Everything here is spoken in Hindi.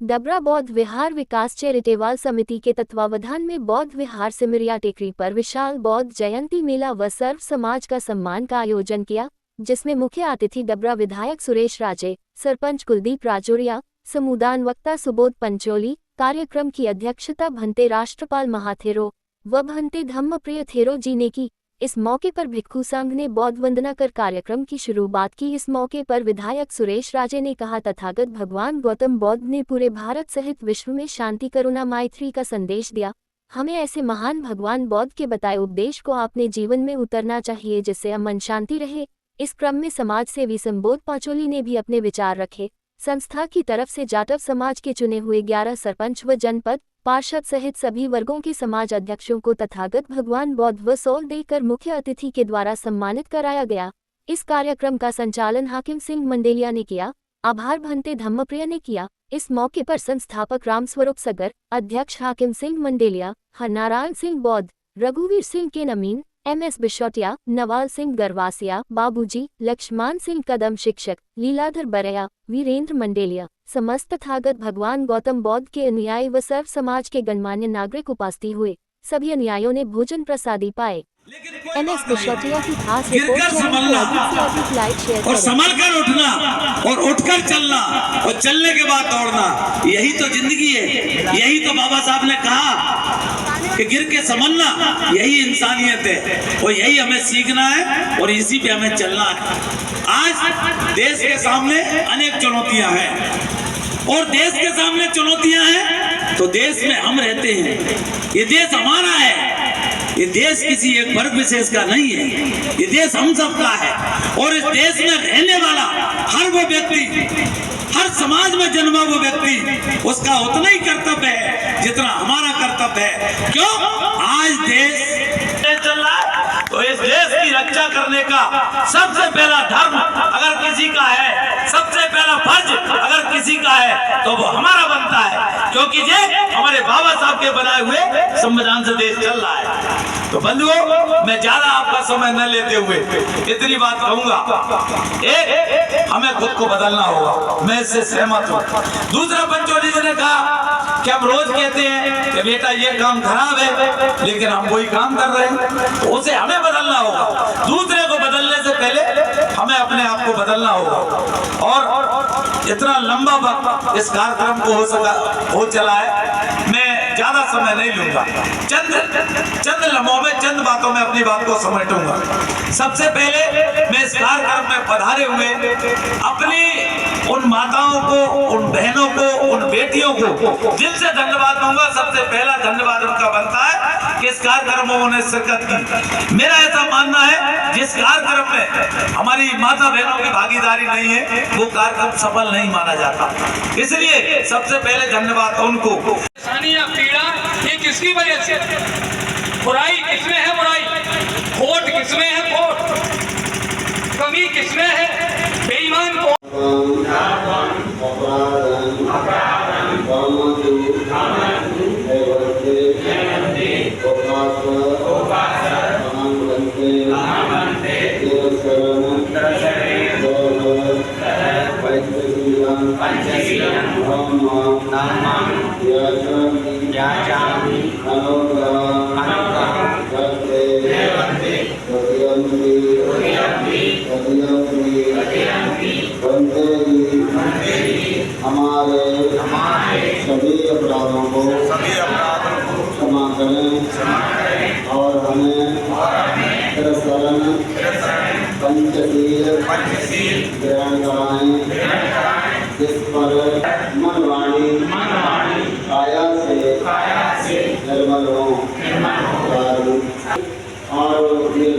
डबरा बौद्ध विहार विकास चैरिटेबल समिति के तत्वावधान में बौद्ध विहार सिमरिया टेकरी पर विशाल बौद्ध जयंती मेला व सर्व समाज का सम्मान का आयोजन किया, जिसमें मुख्य अतिथि डबरा विधायक सुरेश राजे, सरपंच कुलदीप राजौरिया, समुदान वक्ता सुबोध पंचोली। कार्यक्रम की अध्यक्षता भंते राष्ट्रपाल महाथेरो व भंते धम्मप्रिय थेरो जी ने की। इस मौके पर भिक्खु संघ ने बौद्ध वंदना कर कार्यक्रम की शुरुआत की। इस मौके पर विधायक सुरेश राजे ने कहा, तथागत भगवान गौतम बौद्ध ने पूरे भारत सहित विश्व में शांति, करुणा, मैत्री का संदेश दिया। हमें ऐसे महान भगवान बौद्ध के बताए उपदेश को अपने जीवन में उतरना चाहिए, जिससे अमन शांति रहे। इस क्रम में समाज सेवी संबोध पांचोली ने भी अपने विचार रखे। संस्था की तरफ से जाटव समाज के चुने हुए 11 सरपंच व जनपद पार्षद सहित सभी वर्गों के समाज अध्यक्षों को तथागत भगवान बौद्ध व सौल देकर मुख्य अतिथि के द्वारा सम्मानित कराया गया। इस कार्यक्रम का संचालन हाकिम सिंह मंडेलिया ने किया। आभार भंते धम्मप्रिय ने किया। इस मौके पर संस्थापक रामस्वरूप सगर, अध्यक्ष हाकिम सिंह मंडेलिया, हरनारायण सिंह बौद्ध, रघुवीर सिंह के नमीन, MS बिशोटिया, नवाल सिंह गरवासिया, बाबूजी, लक्ष्मण सिंह कदम शिक्षक, लीलाधर बरया, वीरेंद्र मंडेलिया, समस्त तथागत भगवान गौतम बौद्ध के अनुयायी व सर्व समाज के गणमान्य नागरिक उपस्थित हुए। सभी अनुयायियों ने भोजन प्रसादी पाए। MS बिशोटिया की खास रिपोर्ट और संभल कर उठना और उठकर चलना और चलने के बाद दौड़ना, यही तो जिंदगी है। यही तो बाबा साहब ने कहा कि गिर के संभलना, यही इंसानियत है और यही हमें सीखना है और इसी पे हमें चलना है। आज देश के सामने अनेक चुनौतियां हैं और देश के सामने चुनौतियां हैं तो देश में हम रहते हैं। ये देश हमारा है, ये देश किसी एक वर्ग विशेष का नहीं है, ये देश हम सबका है। और इस देश में रहने वाला हर वो व्यक्ति, हर समाज में जन्मा वो व्यक्ति, उसका उतना ही कर्तव्य है जितना हमारा कर्तव्य है। क्यों? आज देश चल रहा है तो इस देश की रक्षा करने का सबसे पहला धर्म अगर किसी का है, सबसे पहला फर्ज अगर किसी का है तो वो हमारा बनता है, क्योंकि ये हमारे बाबा साहब के बनाए हुए संविधान से देश चल रहा है। तो बंधुओं, मैं ज्यादा आपका समय न लेते हुए इतनी बात कहूंगा, एक, हमें खुद को बदलना होगा, मैं इससे सहमत हूँ। दूसरा, पंचोली जी ने कहा कि हम रोज कहते हैं कि बेटा ये काम खराब है, लेकिन हम वही काम कर रहे हैं, तो उसे हमें बदलना होगा। दूसरे को बदलने से पहले हमें अपने आप को बदलना होगा। और इतना लंबा वक्त इस कार्यक्रम को हो चला है, मैं ज्यादा समय नहीं लूंगा। चंद लम्हों में, चंद बातों में अपनी बात को समेटूंगा। सबसे पहले मैं इस कार्यक्रम में पधारे हुए अपनी उन माताओं को, उन बहनों को, उन बेटियों को दिल से धन्यवाद दूंगा। सबसे पहला धन्यवाद उनका बनता है कि इस कार्यक्रम में उन्होंने शिरकत की। मेरा ऐसा मानना है जिस कार्यक्रम में हमारी माता बहनों की भागीदारी नहीं है वो कार्यक्रम सफल नहीं माना जाता। इसलिए सबसे पहले धन्यवाद उनको। पीड़ा ये किसकी वजह से? बुराई किसमें है? बुराई खोट किसमें है? खोट कमी किसमें है? बेईमान को हमारे सभी अपराधों को क्षमा करें और हमें तिरस्करण पंचशील ग्रहण कराएं, जिस पर मन वाणी काया से निर्मल हो और ये